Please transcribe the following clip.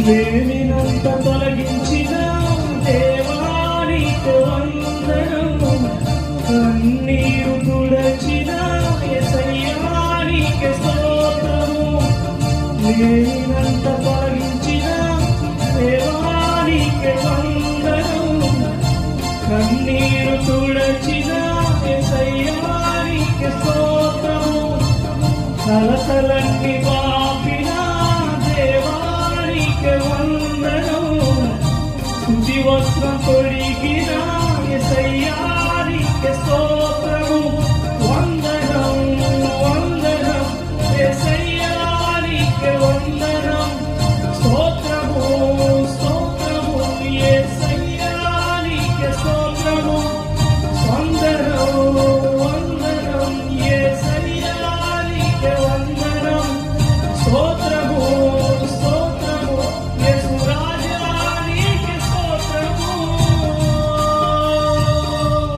లేమినంత తొలగించిన దేవానికి వందనం. కన్నీరు తుడచిన యేసయ్యానికి స్తోత్రము. లేమినంత తొలగించిన దేవానికి వందనం. కన్నీరు తుడచిన యేసయ్యానికి స్తోత్రము. కలతలన్నీ పాపిన దేవానికి వందనం. స్తుతి వస్త్రం తొడి